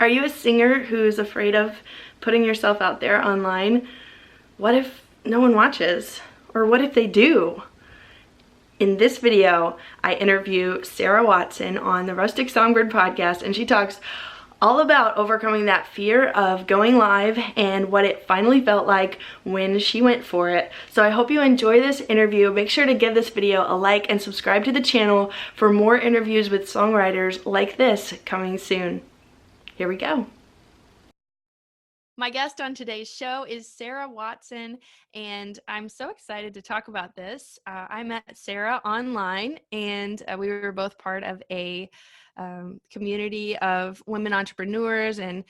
Are you a singer who's afraid of putting yourself out there online? What if no one watches? Or what if they do? In this video, I interview Sarah Watson on the Rustic Songbird podcast, and she talks all about overcoming that fear of going live and what it finally felt like when she went for it. So I hope you enjoy this interview. Make sure to give this video a like and subscribe to the channel for more interviews with songwriters like this coming soon. Here we go. My guest on today's show is Sarah Watson, and I'm so excited to talk about this. I met Sarah online, and we were both part of a community of women entrepreneurs, and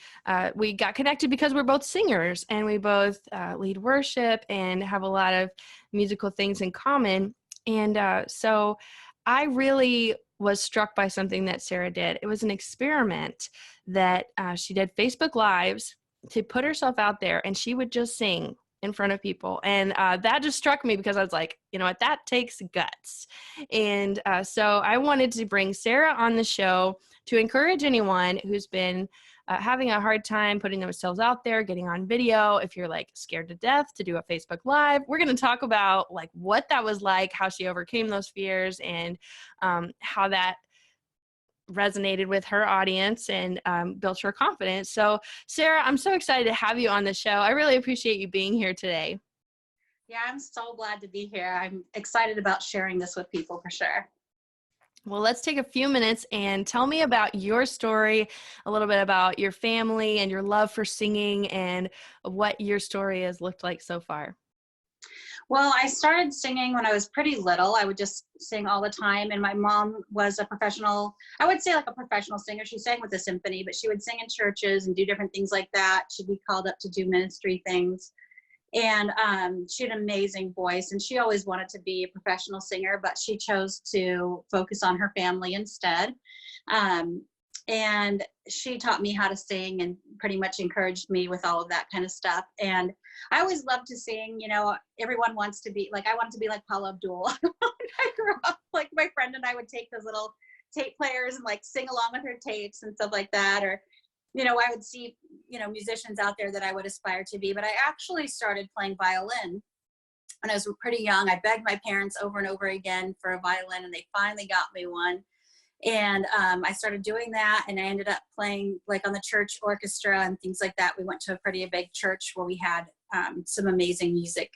we got connected because we're both singers, and we both lead worship and have a lot of musical things in common. And so I really was struck by something that Sarah did. It was an experiment that she did Facebook Lives to put herself out there, and she would just sing in front of people. And that just struck me because I was like, you know what, that takes guts. And so I wanted to bring Sarah on the show to encourage anyone who's been having a hard time putting themselves out there, getting on video. If you're like scared to death to do a Facebook Live, we're going to talk about like what that was like, how she overcame those fears, and how that resonated with her audience and built her confidence. So Sarah, I'm so excited to have you on the show. I really appreciate you being here today. Yeah, I'm so glad to be here. I'm excited about sharing this with people for sure. Well, let's take a few minutes and tell me about your story, a little bit about your family and your love for singing, and what your story has looked like so far. Well, I started singing when I was pretty little. I would just sing all the time. And my mom was a professional, I would say like a professional singer. She sang with the symphony, but she would sing in churches and do different things like that. She'd be called up to do ministry things. And she had an amazing voice, and she always wanted to be a professional singer, but she chose to focus on her family instead. And she taught me how to sing and pretty much encouraged me with all of that kind of stuff. And I always loved to sing. You know, everyone wants to be like, I wanted to be like Paula Abdul. I grew up, like my friend and I would take those little tape players and like sing along with her tapes and stuff like that. Or, you know, I would see, you know, musicians out there that I would aspire to be. But I actually started playing violin when I was pretty young. I begged my parents over and over again for a violin, and they finally got me one. And I started doing that, and I ended up playing like on the church orchestra and things like that. We went to a pretty big church where we had some amazing music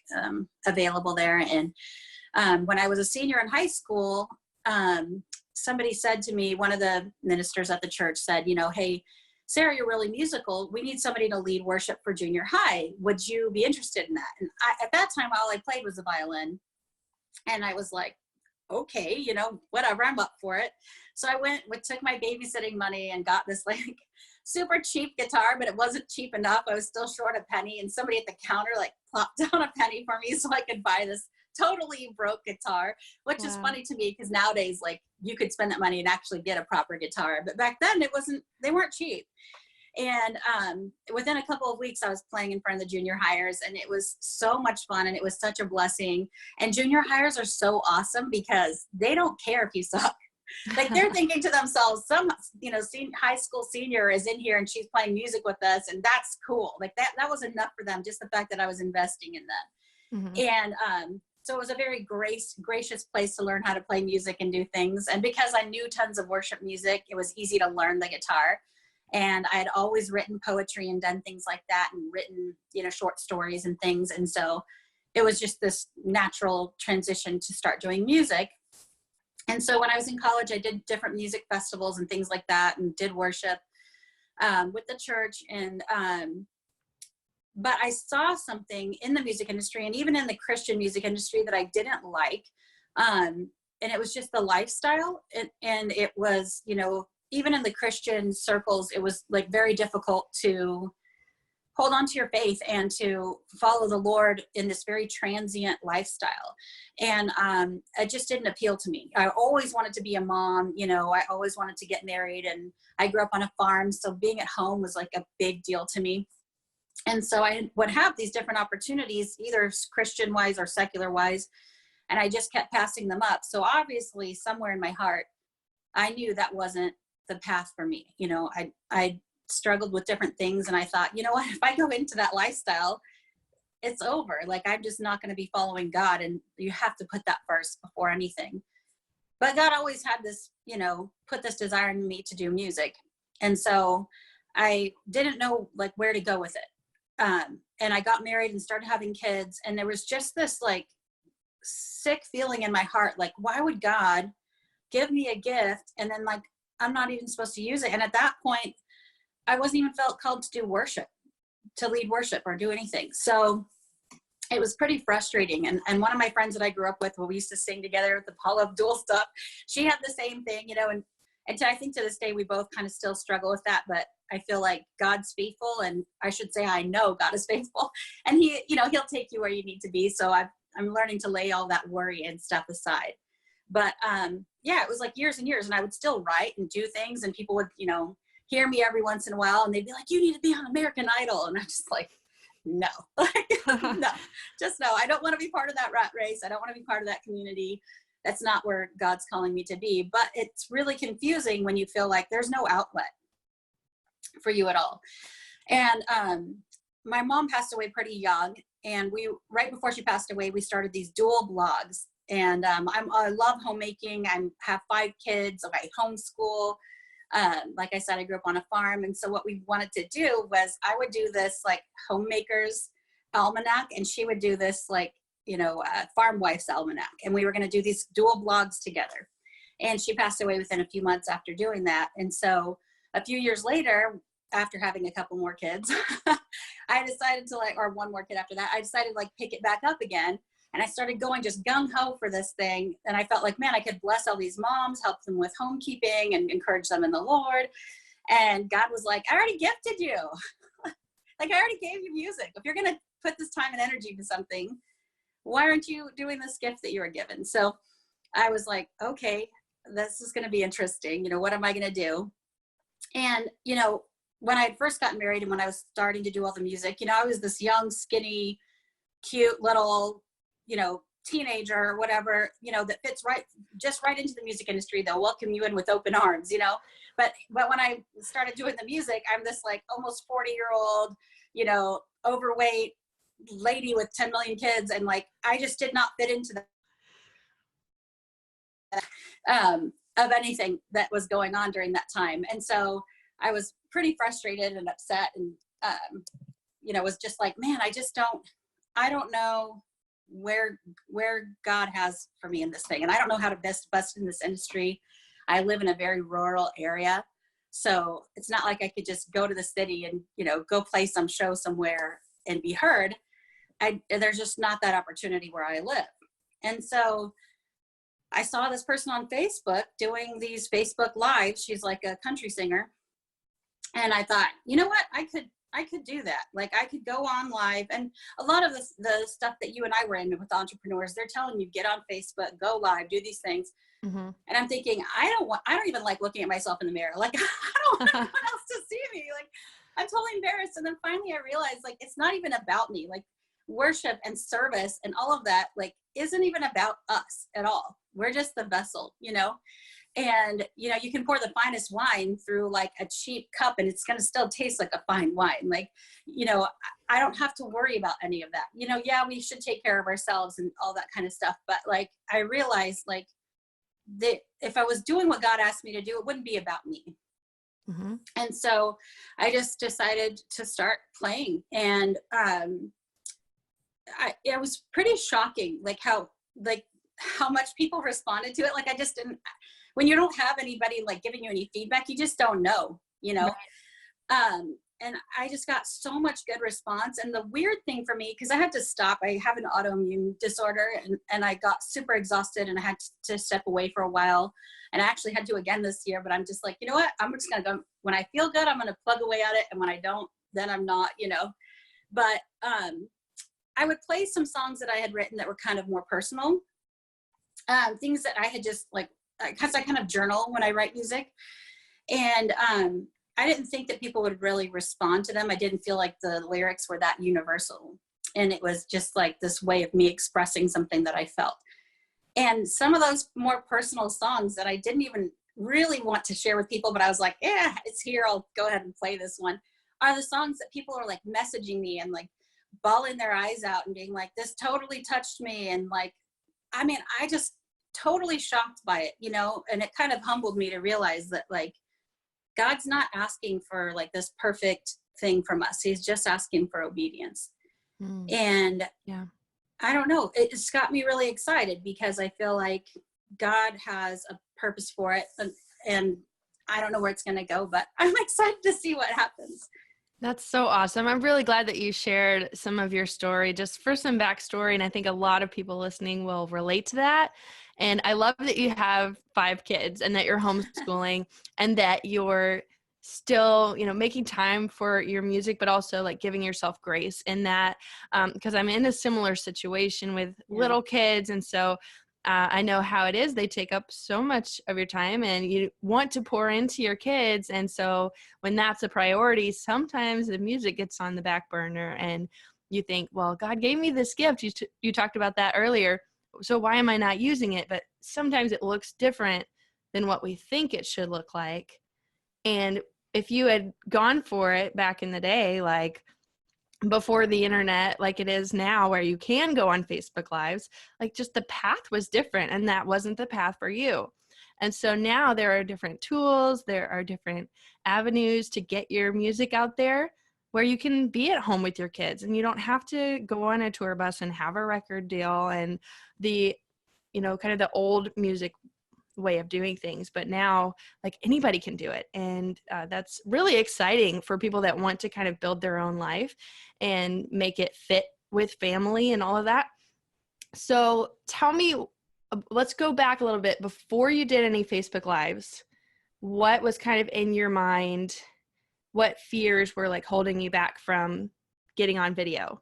available there. And when I was a senior in high school, somebody said to me, one of the ministers at the church said, you know, hey, Sarah, you're really musical. We need somebody to lead worship for junior high. Would you be interested in that? And at that time, all I played was the violin. And I was like, okay, you know, whatever, I'm up for it. So I took my babysitting money and got this like super cheap guitar, but it wasn't cheap enough. I was still short a penny, and somebody at the counter like plopped down a penny for me so I could buy this totally broke guitar, which is funny to me because nowadays, like, you could spend that money and actually get a proper guitar. But back then they weren't cheap. And within a couple of weeks, I was playing in front of the junior hires, and it was so much fun, and it was such a blessing. And junior hires are so awesome because they don't care if you suck. Like, they're thinking to themselves, some, you know, high school senior is in here and she's playing music with us, and that's cool. Like that was enough for them, just the fact that I was investing in them. Mm-hmm. And so it was a very gracious place to learn how to play music and do things. And because I knew tons of worship music, it was easy to learn the guitar. And I had always written poetry and done things like that, and written, you know, short stories and things. And so it was just this natural transition to start doing music. And so when I was in college, I did different music festivals and things like that, and did worship with the church. And but I saw something in the music industry, and even in the Christian music industry, that I didn't like. And it was just the lifestyle. And it was, you know, even in the Christian circles, it was like very difficult to hold on to your faith and to follow the Lord in this very transient lifestyle. And it just didn't appeal to me. I always wanted to be a mom. You know, I always wanted to get married, and I grew up on a farm. So being at home was like a big deal to me. And so I would have these different opportunities, either Christian wise or secular wise. And I just kept passing them up. So obviously somewhere in my heart, I knew that wasn't the path for me. You know, I struggled with different things. And I thought, you know what, if I go into that lifestyle, it's over. Like, I'm just not going to be following God. And you have to put that first before anything. But God always had this, you know, put this desire in me to do music. And so I didn't know like where to go with it. And I got married and started having kids. And there was just this like sick feeling in my heart. Like, why would God give me a gift and then like, I'm not even supposed to use it? And at that point, I wasn't even felt called to do worship, to lead worship or do anything. So it was pretty frustrating. And one of my friends that I grew up with, when we used to sing together with the Paula Abdul stuff, she had the same thing, you know, and I think to this day, we both kind of still struggle with that, but I feel like God's faithful, and I should say, I know God is faithful, and he, you know, he'll take you where you need to be. So I'm learning to lay all that worry and stuff aside. But yeah, it was like years and years, and I would still write and do things, and people would, you know, hear me every once in a while, and they'd be like, you need to be on American Idol. And I'm just like, no, no, just no. I don't want to be part of that rat race. I don't want to be part of that community. That's not where God's calling me to be. But it's really confusing when you feel like there's no outlet for you at all. And my mom passed away pretty young, and right before she passed away, we started these dual blogs. And I love homemaking. I have 5 kids. I homeschool. Like I said, I grew up on a farm. And so what we wanted to do was I would do this like homemaker's almanac, and she would do this like, you know, farm wife's almanac. And we were going to do these dual blogs together. And she passed away within a few months after doing that. And so a few years later, after having a couple more kids, I decided to or one more kid after that, I decided to pick it back up again. And I started going just gung-ho for this thing. And I felt like, man, I could bless all these moms, help them with homekeeping and encourage them in the Lord. And God was like, I already gifted you. I already gave you music. If you're going to put this time and energy to something, why aren't you doing this gift that you were given? So I was like, okay, this is going to be interesting. You know, what am I going to do? And, you know, when I had first gotten married and when I was starting to do all the music, you know, I was this young, skinny, cute little, you know, teenager or whatever, you know, that fits right into the music industry. They'll welcome you in with open arms, you know. But when I started doing the music, I'm this almost 40-year-old, you know, overweight lady with 10 million kids. And I just did not fit into that of anything that was going on during that time. And so I was pretty frustrated and upset, and, you know, was just like, man, I don't know where God has for me in this thing. And I don't know how to bust in this industry. I live in a very rural area. So it's not like I could just go to the city and, you know, go play some show somewhere and be heard. There's just not that opportunity where I live. And so I saw this person on Facebook doing these Facebook Lives. She's like a country singer. And I thought, you know what? I could do that. I could go on live, and a lot of the stuff that you and I were in with entrepreneurs, they're telling you, get on Facebook, go live, do these things. Mm-hmm. And I'm thinking, I don't even like looking at myself in the mirror. I don't want anyone else to see me. I'm totally embarrassed. And then finally I realized, it's not even about me. Worship and service and all of that, isn't even about us at all. We're just the vessel, you know? And, you know, you can pour the finest wine through a cheap cup and it's going to still taste like a fine wine. You know, I don't have to worry about any of that. You know, yeah, we should take care of ourselves and all that kind of stuff. But I realized that if I was doing what God asked me to do, it wouldn't be about me. Mm-hmm. And so I just decided to start playing. And it was pretty shocking, how much people responded to it. I just didn't, when you don't have anybody giving you any feedback, you just don't know, you know? Right. And I just got so much good response. And the weird thing for me, because I had to stop, I have an autoimmune disorder, and I got super exhausted and I had to step away for a while. And I actually had to again this year, but I'm just you know what? I'm just going to go, when I feel good, I'm going to plug away at it. And when I don't, then I'm not, you know? But I would play some songs that I had written that were kind of more personal, things that I had just because I kind of journal when I write music. And I didn't think that people would really respond to them. I didn't feel like the lyrics were that universal. And it was just this way of me expressing something that I felt. And some of those more personal songs that I didn't even really want to share with people, but I was like, yeah, it's here. I'll go ahead and play this one, are the songs that people are like messaging me and like bawling their eyes out and being like, this totally touched me. And like, I mean, I just totally shocked by it, you know, and it kind of humbled me to realize that like, God's not asking for like this perfect thing from us. He's just asking for obedience. And yeah. I don't know, it's got me really excited because I feel like God has a purpose for it. And I don't know where it's going to go, but I'm excited to see what happens. That's so awesome. I'm really glad that you shared some of your story just for some backstory. And I think a lot of people listening will relate to that. And I love that you have 5 kids and that you're homeschooling and that you're still, you know, making time for your music, but also like giving yourself grace in that. Because I'm in a similar situation with little kids. And so I know how it is. They take up so much of your time and you want to pour into your kids. And so when that's a priority, sometimes the music gets on the back burner and you think, well, God gave me this gift. You talked about that earlier. So why am I not using it? But sometimes it looks different than what we think it should look like. And if you had gone for it back in the day, like before the internet like it is now where you can go on Facebook Lives, like just the path was different and that wasn't the path for you. And so now there are different tools, there are different avenues to get your music out there where you can be at home with your kids and you don't have to go on a tour bus and have a record deal and the, you know, kind of the old music way of doing things, but now like anybody can do it. And that's really exciting for people that want to kind of build their own life and make it fit with family and all of that. So tell me, let's go back a little bit before you did any Facebook Lives. What was kind of in your mind? What fears were like holding you back from getting on video?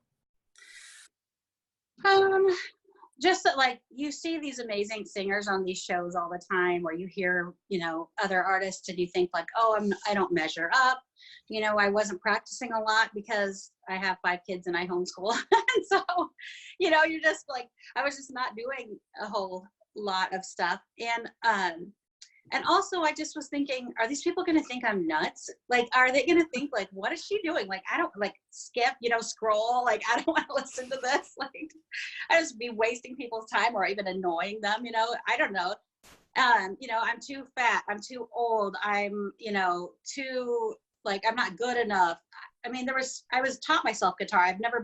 Just that like you see these amazing singers on these shows all the time where you hear, you know, other artists and you think like, oh, I don't measure up. You know, I wasn't practicing a lot because I have 5 kids and I homeschool. And so, you know, you're just like, I was just not doing a whole lot of stuff. And also I just was thinking, are these people going to think I'm nuts? Like, are they going to think like, what is she doing? Like, I don't like skip, you know, scroll. Like, I don't want to listen to this. Like, I just be wasting people's time or even annoying them, you know, I don't know. You know, I'm too fat. I'm too old. I'm, you know, too, like, I'm not good enough. I mean, I was taught myself guitar. I've never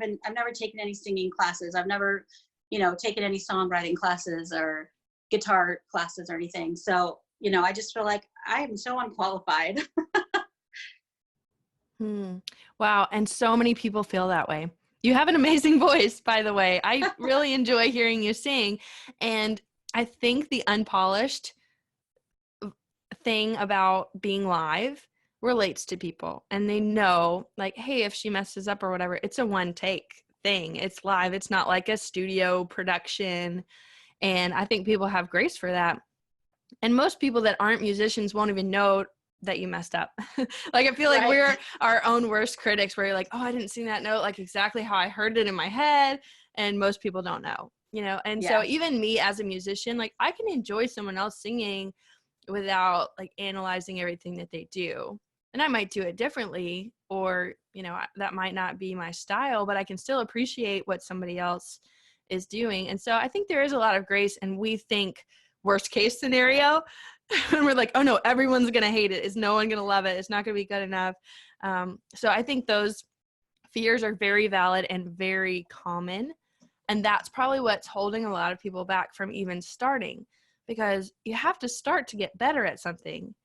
taken any singing classes. I've never, you know, taken any songwriting classes or guitar classes or anything. So, you know, I just feel like I am so unqualified. Wow. And so many people feel that way. You have an amazing voice, by the way. I really enjoy hearing you sing. And I think the unpolished thing about being live relates to people. And they know, like, hey, if she messes up or whatever, it's a one take thing. It's live. It's not like a studio production. And I think people have grace for that. And most people that aren't musicians won't even know that you messed up. Like, I feel like we're our own worst critics where you're like, oh, I didn't sing that note like exactly how I heard it in my head. And most people don't know, you know? And so even me as a musician, like I can enjoy someone else singing without like analyzing everything that they do. And I might do it differently or, you know, that might not be my style, but I can still appreciate what somebody else is doing. And so I think there is a lot of grace, and we think worst case scenario and we're like, oh no, everyone's gonna hate it. Is no one gonna love it? It's not gonna be good enough. So I think those fears are very valid and very common, and that's probably what's holding a lot of people back from even starting, because you have to start to get better at something,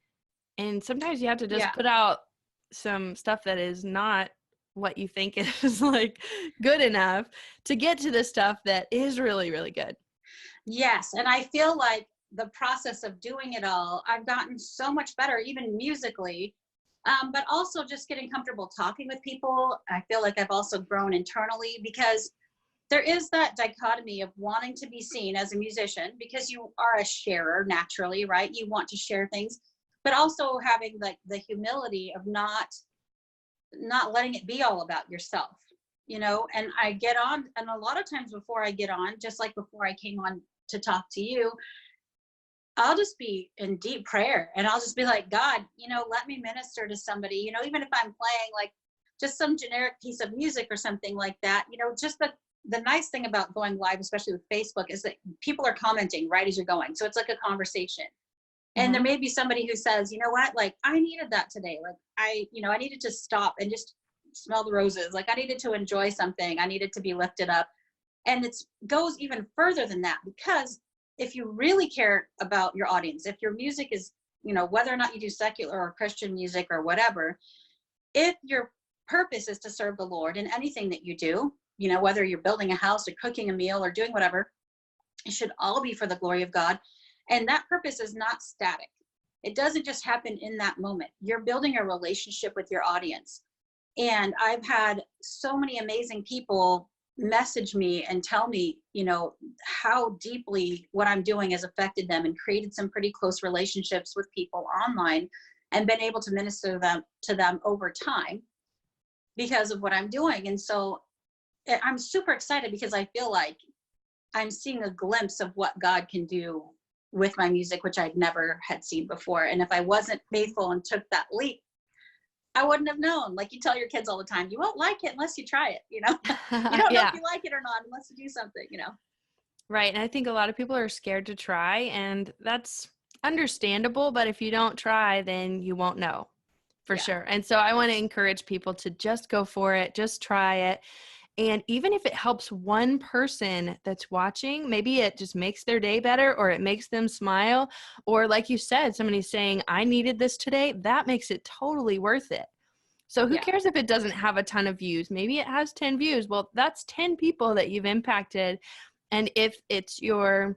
and sometimes you have to just put out some stuff that is not what you think is like good enough to get to the stuff that is really, really good. Yes. And I feel like the process of doing it all, I've gotten so much better, even musically, but also just getting comfortable talking with people. I feel like I've also grown internally because there is that dichotomy of wanting to be seen as a musician because you are a sharer naturally, right? You want to share things, but also having like the humility of not letting it be all about yourself, you know? And I get on, and a lot of times before I get on, just like before I came on to talk to you, I'll just be in deep prayer, and I'll just be like, God, let me minister to somebody, even if I'm playing like just some generic piece of music or something like that. Just the nice thing about going live, especially with Facebook, is that people are commenting right as you're going. So it's like a conversation. And there may be somebody who says, you know what, like I needed that today. Like I needed to stop and just smell the roses. Like I needed to enjoy something. I needed to be lifted up. And it goes even further than that, because if you really care about your audience, if your music is, whether or not you do secular or Christian music or whatever, if your purpose is to serve the Lord in anything that you do, whether you're building a house or cooking a meal or doing whatever, it should all be for the glory of God. And that purpose is not static. It doesn't just happen in that moment. You're building a relationship with your audience. And I've had so many amazing people message me and tell me, how deeply what I'm doing has affected them, and created some pretty close relationships with people online, and been able to minister to them over time because of what I'm doing. And so I'm super excited, because I feel like I'm seeing a glimpse of what God can do with my music, which I'd never had seen before. And if I wasn't faithful and took that leap, I wouldn't have known. Like you tell your kids all the time, you won't like it unless you try it, You don't know if you like it or not unless you do something, Right. And I think a lot of people are scared to try, and that's understandable. But if you don't try, then you won't know for sure. And so I want to encourage people to just go for it, just try it. And even if it helps one person that's watching, maybe it just makes their day better, or it makes them smile. Or like you said, somebody's saying, I needed this today. That makes it totally worth it. So who cares if it doesn't have a ton of views? Maybe it has 10 views. Well, that's 10 people that you've impacted. And if it's your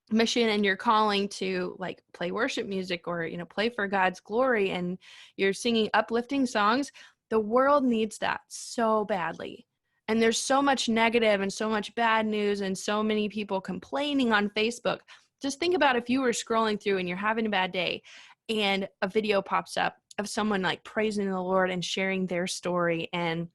mission and you're calling to like play worship music, or, play for God's glory, and you're singing uplifting songs, the world needs that so badly. And there's so much negative and so much bad news and so many people complaining on Facebook. Just think about if you were scrolling through and you're having a bad day and a video pops up of someone like praising the Lord and sharing their story, and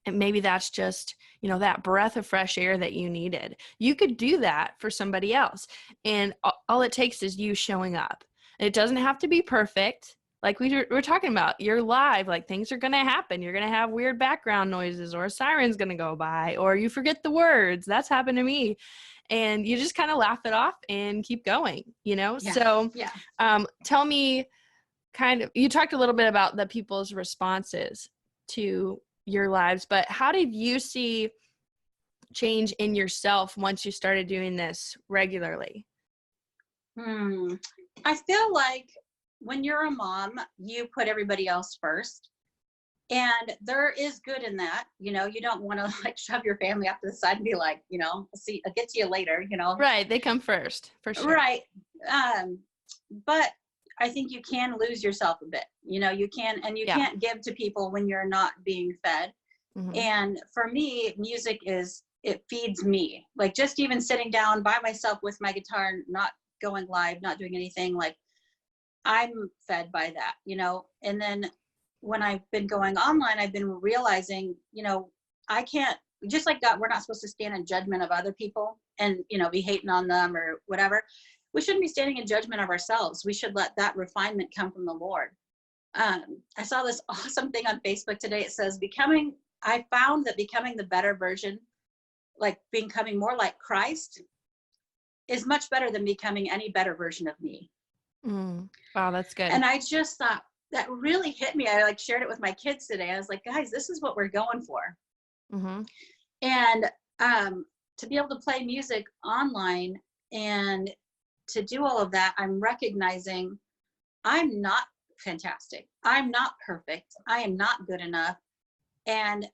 maybe that's just, that breath of fresh air that you needed. You could do that for somebody else. And all it takes is you showing up. It doesn't have to be perfect. Like we're talking about, you're live, like things are going to happen. You're going to have weird background noises, or a siren's going to go by, or you forget the words. That's happened to me. And you just kind of laugh it off and keep going, So tell me, you talked a little bit about the people's responses to your lives, but how did you see change in yourself once you started doing this regularly? I feel like when you're a mom, you put everybody else first. And there is good in that. You don't want to like shove your family off to the side and be like, see, I'll get to you later, Right. They come first, for sure. Right. But I think you can lose yourself a bit. You can't give to people when you're not being fed. Mm-hmm. And for me, music it feeds me. Like just even sitting down by myself with my guitar, not going live, not doing anything, like I'm fed by that, and then when I've been going online, I've been realizing, I can't, just like God, we're not supposed to stand in judgment of other people and, be hating on them or whatever. We shouldn't be standing in judgment of ourselves. We should let that refinement come from the Lord. I saw this awesome thing on Facebook today. It says, I found that becoming the better version, like becoming more like Christ, is much better than becoming any better version of me. Wow, that's good. And I just thought, that really hit me. I shared it with my kids today. I was like, guys, this is what we're going for. Mm-hmm. And to be able to play music online and to do all of that, I'm recognizing I'm not fantastic. I'm not perfect. I am not good enough. And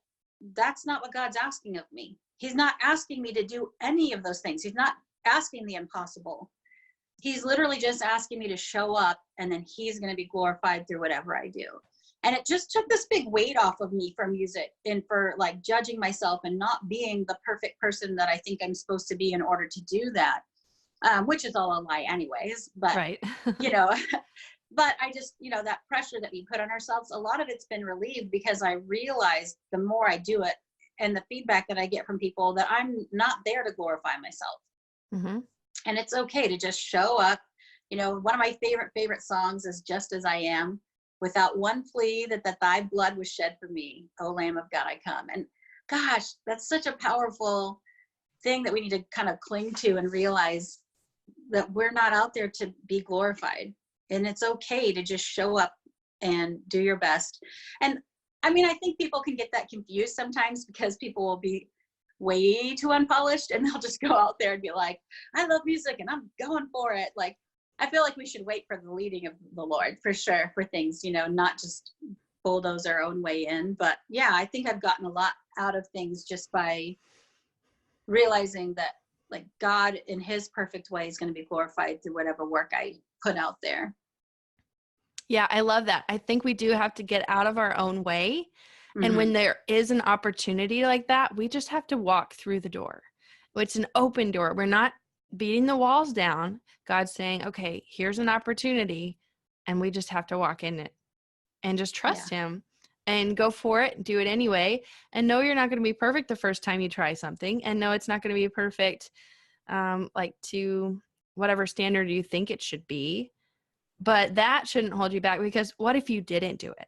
that's not what God's asking of me. He's not asking me to do any of those things. He's not asking the impossible. He's literally just asking me to show up, and then he's going to be glorified through whatever I do. And it just took this big weight off of me for music and for like judging myself and not being the perfect person that I think I'm supposed to be in order to do that, which is all a lie anyways. But, right. But I just, that pressure that we put on ourselves, a lot of it's been relieved because I realized the more I do it and the feedback that I get from people that I'm not there to glorify myself. Mm-hmm. And it's okay to just show up You know, one of my favorite songs is Just As I Am. Without one plea that thy blood was shed for me, O Lamb of God, I come. And gosh, that's such a powerful thing that we need to kind of cling to and realize that we're not out there to be glorified. And it's okay to just show up and do your best. And I mean, I think people can get that confused sometimes because people will be way too unpolished and they'll just go out there and be like, I love music and I'm going for it. Like, I feel like we should wait for the leading of the Lord for sure for things, you know, not just bulldoze our own way in. But yeah, I think I've gotten a lot out of things just by realizing that like God in his perfect way is going to be glorified through whatever work I put out there. Yeah, I love that. I think we do have to get out of our own way. Mm-hmm. And when there is an opportunity like that, we just have to walk through the door. It's an open door. We're not beating the walls down. God's saying, okay, here's an opportunity. And we just have to walk in it and just trust him and go for it, do it anyway. And know you're not going to be perfect the first time you try something. And know it's not going to be perfect like to whatever standard you think it should be. But that shouldn't hold you back, because what if you didn't do it?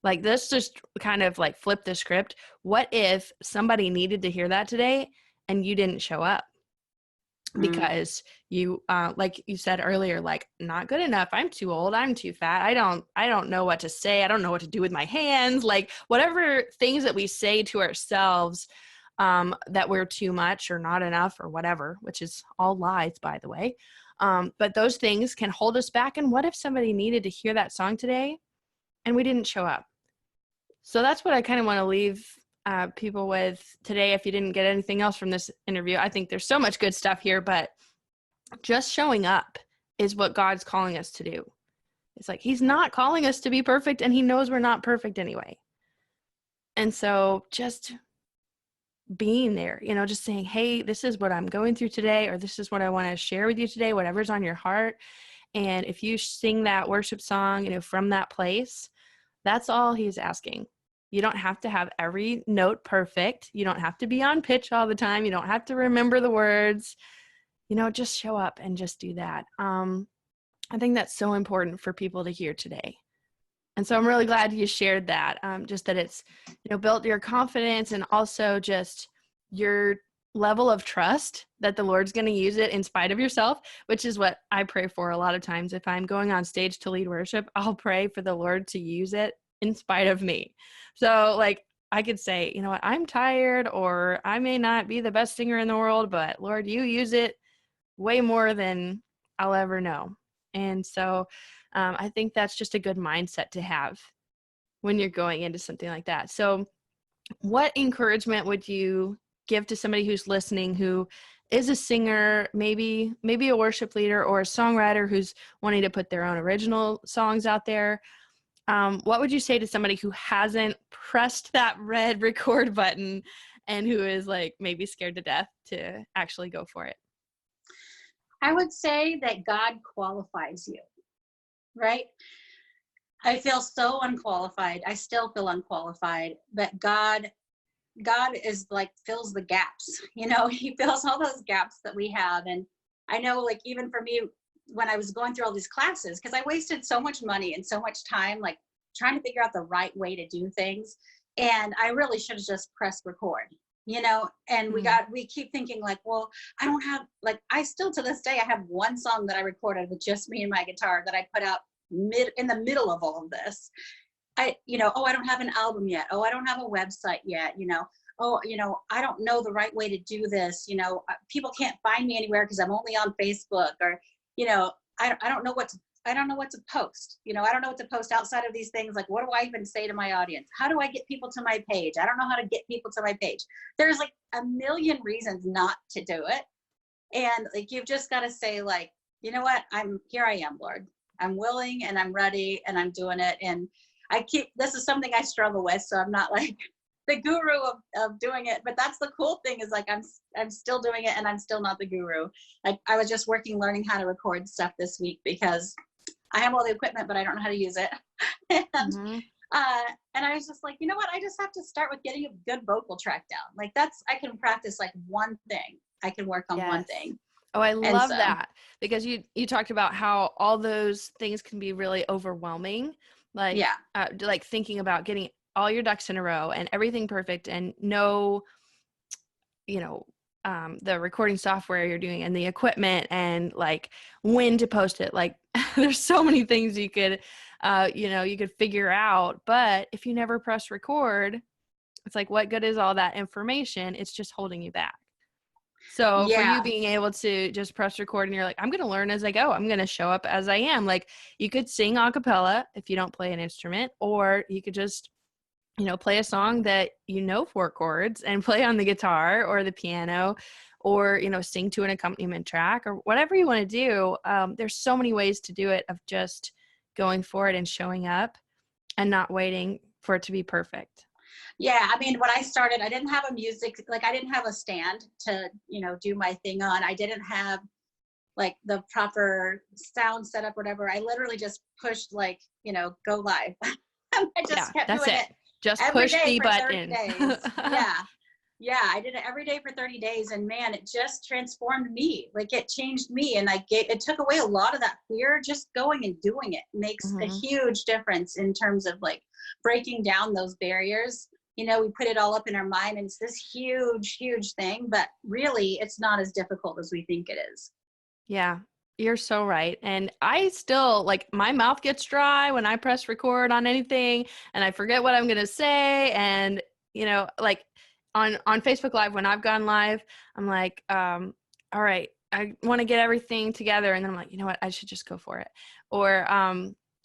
Like, let's just kind of like flip the script. What if somebody needed to hear that today and you didn't show up because you, like you said earlier, like, not good enough. I'm too old. I'm too fat. I don't know what to say. I don't know what to do with my hands. Like, whatever things that we say to ourselves that we're too much or not enough or whatever, which is all lies, by the way. But those things can hold us back. And what if somebody needed to hear that song today and we didn't show up? So that's what I kind of want to leave people with today. If you didn't get anything else from this interview, I think there's so much good stuff here, but just showing up is what God's calling us to do. It's like, he's not calling us to be perfect, and he knows we're not perfect anyway. And so just being there, you know, just saying, hey, this is what I'm going through today, or this is what I want to share with you today, whatever's on your heart. And if you sing that worship song, you know, from that place, that's all he's asking. You don't have to have every note perfect. You don't have to be on pitch all the time. You don't have to remember the words, you know, just show up and just do that. I think that's so important for people to hear today. And so I'm really glad you shared that, just that it's, you know, built your confidence and also just your level of trust that the Lord's going to use it in spite of yourself, which is what I pray for a lot of times. If I'm going on stage to lead worship, I'll pray for the Lord to use it in spite of me. So like, I could say, you know what, I'm tired, or I may not be the best singer in the world, but Lord, you use it way more than I'll ever know. And so I think that's just a good mindset to have when you're going into something like that. So what encouragement would you give to somebody who's listening, who is a singer, maybe a worship leader or a songwriter who's wanting to put their own original songs out there? What would you say to somebody who hasn't pressed that red record button and who is like maybe scared to death to actually go for it? I would say that God qualifies you, right? I feel so unqualified. I still feel unqualified, but God is like fills the gaps, you know, he fills all those gaps that we have. And I know, like, even for me, when I was going through all these classes, because I wasted so much money and so much time, like trying to figure out the right way to do things. And I really should have just pressed record, you know, and we keep thinking like, well, I don't have, like, I still to this day, I have one song that I recorded with just me and my guitar that I put out in the middle of all of this. I don't have an album yet. Oh, I don't have a website yet, you know. Oh, you know, I don't know the right way to do this. You know, people can't find me anywhere because I'm only on Facebook, or, you know, I don't know what to post. You know, I don't know what to post outside of these things. Like, what do I even say to my audience? How do I get people to my page? I don't know how to get people to my page. There's like a million reasons not to do it. And like, you've just got to say like, you know what? Here I am, Lord. I'm willing and I'm ready and I'm doing it. And this is something I struggle with. So I'm not like the guru of doing it, but that's the cool thing is like, I'm still doing it and I'm still not the guru. Like, I was just learning how to record stuff this week because I have all the equipment, but I don't know how to use it. And I was just like, you know what? I just have to start with getting a good vocal track down. Like I can practice like one thing. I can work on one thing. Oh, I And love so, that, because you talked about how all those things can be really overwhelming, yeah. like thinking about getting all your ducks in a row and everything perfect, and know, you know, the recording software you're doing and the equipment, and like when to post it. Like there's so many things you could, you could figure out, but if you never press record, it's like, what good is all that information? It's just holding you back. So for you Yeah. being able to just press record and you're like, I'm going to learn as I go. I'm going to show up as I am. Like you could sing a cappella if you don't play an instrument, or you could just, play a song that 4 chords and play on the guitar or the piano, or, sing to an accompaniment track or whatever you want to do. There's so many ways to do it, of just going for it and showing up and not waiting for it to be perfect. Yeah, I mean, when I started, I didn't have a music, like I didn't have a stand to, do my thing on. I didn't have like the proper sound setup, whatever. I literally just pushed like, go live. I Yeah, just kept that's doing it. it Just every push day the for 30 button. days. Yeah. Yeah, I did it every day for 30 days, and man, it just transformed me. Like it changed me, and it took away a lot of that fear. Just going and doing it makes a Mhm. huge difference in terms of like breaking down those barriers. We put it all up in our mind, and it's this huge, huge thing, but really it's not as difficult as we think it is. Yeah, you're so right. And I still, like, my mouth gets dry when I press record on anything, and I forget what I'm going to say. And, like on Facebook Live, when I've gone live, I'm like, all right, I want to get everything together. And then I'm like, you know what, I should just go for it. Or,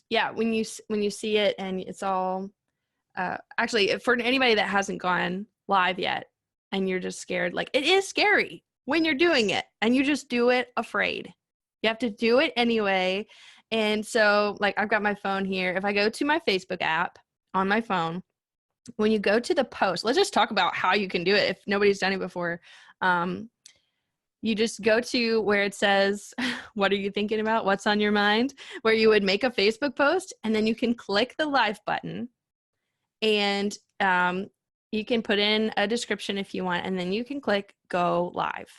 yeah, when you see it and it's all, actually, for anybody that hasn't gone live yet and you're just scared, like, it is scary when you're doing it and you just do it afraid. You have to do it anyway. And so, like, I've got my phone here. If I go to my Facebook app on my phone, when you go to the post, let's just talk about how you can do it if nobody's done it before. You just go to where it says, what are you thinking about? What's on your mind? Where you would make a Facebook post, and then you can click the live button, and you can put in a description if you want, and then you can click go live.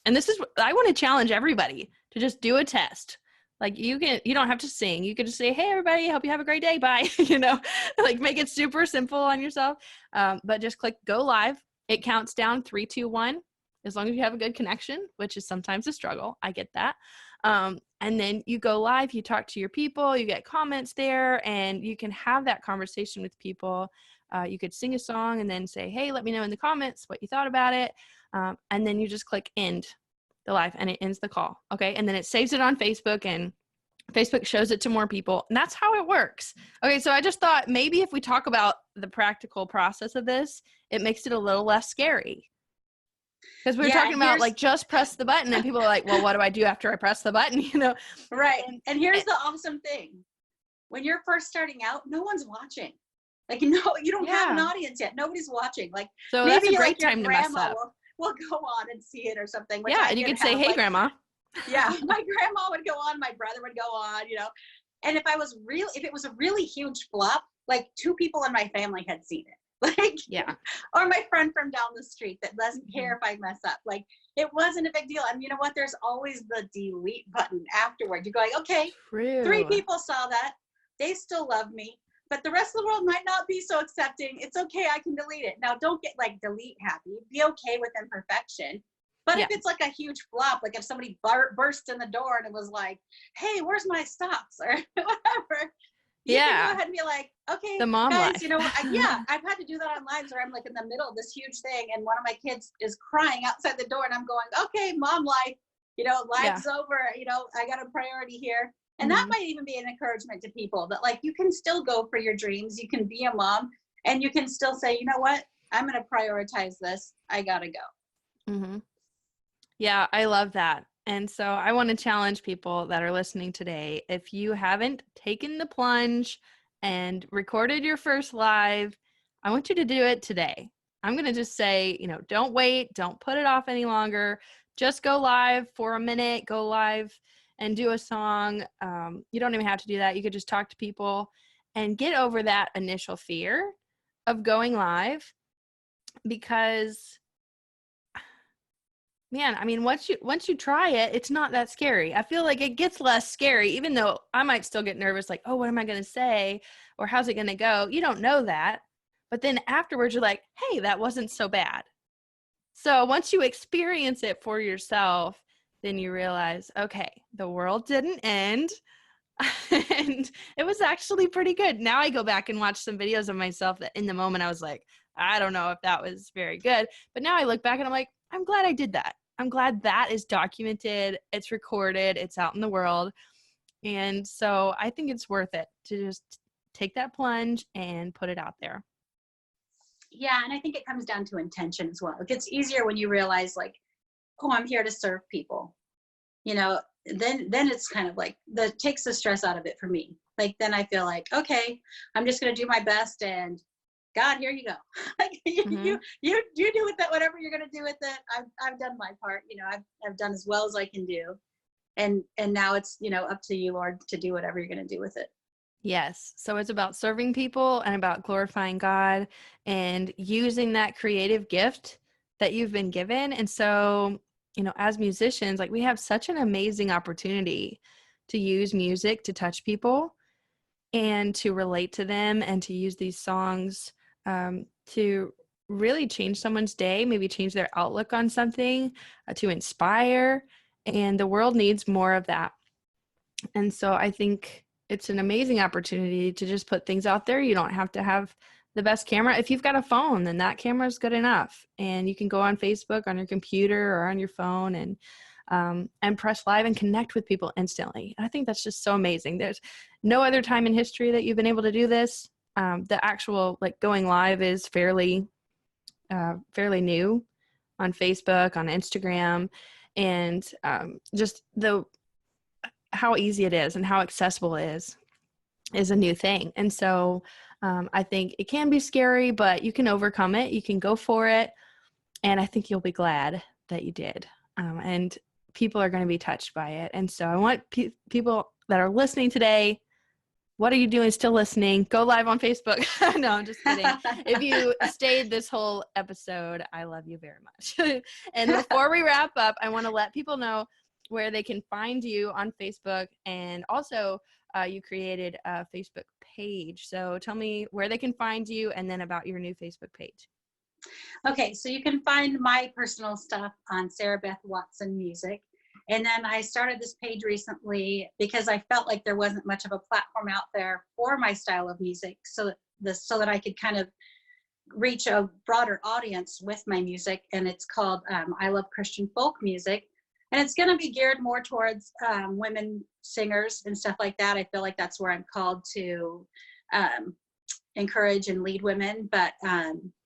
And I want to challenge everybody to just do a test. Like you don't have to sing. You could just say, hey, everybody, hope you have a great day. Bye. Like make it super simple on yourself. But just click go live. It counts down 3, 2, 1, as long as you have a good connection, which is sometimes a struggle. I get that. And then you go live, you talk to your people, you get comments there, and you can have that conversation with people. You could sing a song and then say, hey, let me know in the comments what you thought about it. And then you just click end the live, and it ends the call. Okay. And then it saves it on Facebook, and Facebook shows it to more people. And that's how it works. Okay. So I just thought maybe if we talk about the practical process of this, it makes it a little less scary. Because we were Yeah, talking and about here's like just press the button, and people are like, well, what do I do after I press the button? right. And, And here's the awesome thing. When you're first starting out, no one's watching. Like, no, you don't have an yeah. audience yet. Nobody's watching. Like So that's a maybe like great your time to mess grandma up. will go on and see it or something, which Yeah. I And you did could say, have. hey, Like, grandma. yeah, my grandma would go on, my brother would go on, And if it was a really huge flop, like 2 people in my family had seen it. Like, Yeah. or my friend from down the street that doesn't Mm-hmm. care if I mess up. Like, it wasn't a big deal. And you know what? There's always the delete button afterward. You're going, okay, 3 True. people saw that. They still love me, but the rest of the world might not be so accepting. It's okay. I can delete it. Now, don't get like delete happy. Be okay with imperfection. But Yeah. if it's like a huge flop, like if somebody burst in the door and it was like, hey, where's my socks or whatever, you can go Yeah. ahead and be like, okay, The mom guys, life. I've had to do that on lives where I'm like in the middle of this huge thing and one of my kids is crying outside the door and I'm going, okay, mom life, life's over, I got a priority here. And that Mhm. might even be an encouragement to people that like, you can still go for your dreams. You can be a mom and you can still say, you know what, I'm going to prioritize this. I got to go. Mhm. Yeah, I love that. And so I want to challenge people that are listening today. If you haven't taken the plunge and recorded your first live, I want you to do it today. I'm going to just say, don't wait, don't put it off any longer. Just go live for a minute, go live and do a song. You don't even have to do that. You could just talk to people and get over that initial fear of going live, because man, I mean, once you try it, it's not that scary. I feel like it gets less scary, even though I might still get nervous, like, oh, what am I going to say? Or how's it going to go? You don't know that. But then afterwards, you're like, hey, that wasn't so bad. So once you experience it for yourself, then you realize, okay, the world didn't end. And it was actually pretty good. Now I go back and watch some videos of myself that in the moment I was like, I don't know if that was very good. But now I look back and I'm like, I'm glad I did that. I'm glad that is documented, it's recorded, it's out in the world. And so I think it's worth it to just take that plunge and put it out there. Yeah, and I think it comes down to intention as well. It gets easier when you realize like, oh, I'm here to serve people. You know, then it's kind of like that takes the stress out of it for me. Like then I feel like, okay, I'm just gonna do my best, and God, here you go. Like you do with that whatever you're gonna do with it. I've done my part. You know, I've done as well as I can do, and now it's, you know, up to you, Lord, to do whatever you're gonna do with it. Yes. So it's about serving people and about glorifying God and using that creative gift that you've been given. And so, as musicians, like we have such an amazing opportunity to use music to touch people and to relate to them and to use these songs to really change someone's day, maybe change their outlook on something, to inspire. And the world needs more of that. And so I think it's an amazing opportunity to just put things out there. You don't have to have the best camera. If you've got a phone, then that camera is good enough. And you can go on Facebook, on your computer, or on your phone and press live and connect with people instantly. I think that's just so amazing. There's no other time in history that you've been able to do this. The actual like going live is fairly new on Facebook, on Instagram, and just how easy it is and how accessible it is a new thing. And so I think it can be scary, but you can overcome it. You can go for it. And I think you'll be glad that you did. And people are going to be touched by it. And so I want people that are listening today, what are you doing still listening? Go live on Facebook. No, I'm just kidding. If you stayed this whole episode, I love you very much. And before we wrap up, I want to let people know where they can find you on Facebook, and also you created a Facebook page. So tell me where they can find you and then about your new Facebook page. Okay, so you can find my personal stuff on Sarah Beth Watson Music. And then I started this page recently because I felt like there wasn't much of a platform out there for my style of music, so that I could kind of reach a broader audience with my music. And it's called I Love Christian Folk Music. And it's going to be geared more towards women singers and stuff like that. I feel like that's where I'm called to encourage and lead women. But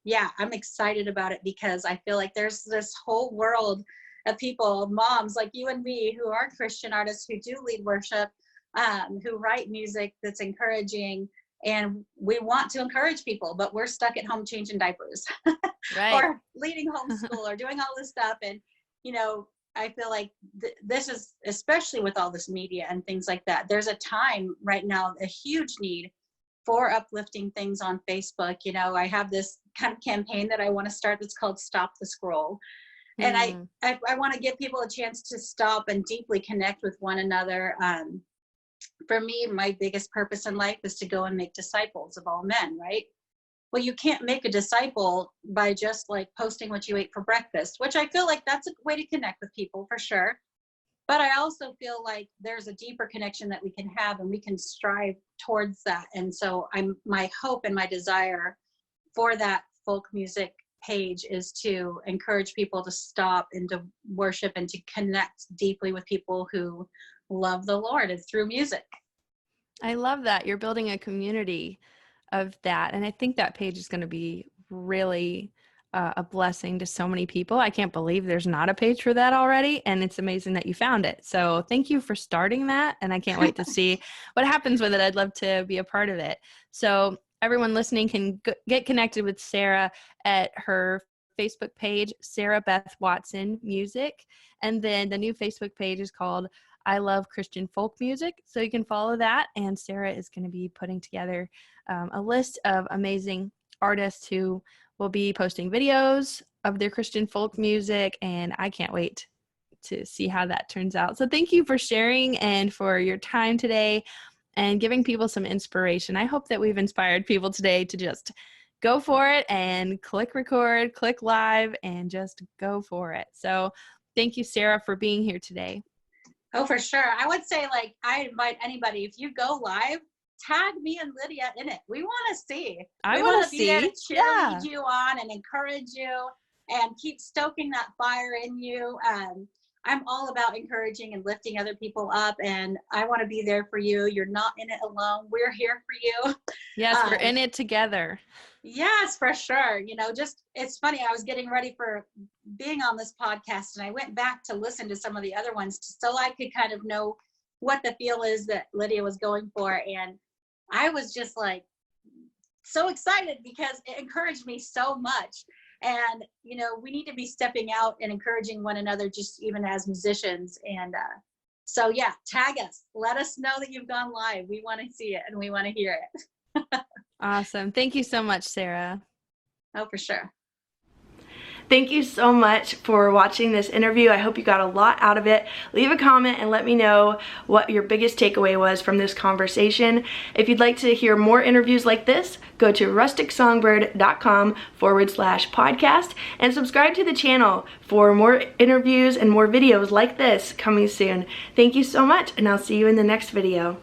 yeah, I'm excited about it because I feel like there's this whole world of people, moms like you and me, who are Christian artists, who do lead worship, who write music that's encouraging. And we want to encourage people, but we're stuck at home changing diapers Right. or leading homeschool or doing all this stuff. And, you know, I feel like this is, especially with all this media and things like that, there's a time right now, a huge need for uplifting things on Facebook. You know, I have this kind of campaign that I want to start that's called Stop the Scroll. And I want to give people a chance to stop and deeply connect with one another. For me, my biggest purpose in life is to go and make disciples of all men, right? Well, you can't make a disciple by just like posting what you ate for breakfast, which I feel like that's a way to connect with people for sure. But I also feel like there's a deeper connection that we can have, and we can strive towards that. And so my hope and my desire for that folk music page is to encourage people to stop and to worship and to connect deeply with people who love the Lord through music. I love that. You're building a community of that. And I think that page is going to be really a blessing to so many people. I can't believe there's not a page for that already. And it's amazing that you found it. So thank you for starting that. And I can't wait to see what happens with it. I'd love to be a part of it. So everyone listening can get connected with Sarah at her Facebook page, Sarah Beth Watson Music. And then the new Facebook page is called I Love Christian Folk Music. So you can follow that. And Sarah is going to be putting together a list of amazing artists who will be posting videos of their Christian folk music, and I can't wait to see how that turns out. So thank you for sharing and for your time today and giving people some inspiration. I hope that we've inspired people today to just go for it and click record, click live, and just go for it. So thank you, Sarah, for being here today. Oh, for sure. I would say, like, I invite anybody, if you go live, tag me and Lydia in it. We want to see. I We want want to to be there to see. cheerlead you on and encourage you and keep stoking that fire in you. I'm all about encouraging and lifting other people up, and I want to be there for you. You're not in it alone. We're here for you. Yes, we're in it together. Yes, for sure. You know, just, it's funny. I was getting ready for being on this podcast, and I went back to listen to some of the other ones so I could kind of know what the feel is that Lydia was going for. And I was just like so excited because it encouraged me so much. And, you know, we need to be stepping out and encouraging one another, just even as musicians. And so, yeah, tag us. Let us know that you've gone live. We want to see it and we want to hear it. Awesome. Thank you so much, Sarah. Oh, for sure. Thank you so much for watching this interview. I hope you got a lot out of it. Leave a comment and let me know what your biggest takeaway was from this conversation. If you'd like to hear more interviews like this, go to rusticsongbird.com/podcast and subscribe to the channel for more interviews and more videos like this coming soon. Thank you so much, and I'll see you in the next video.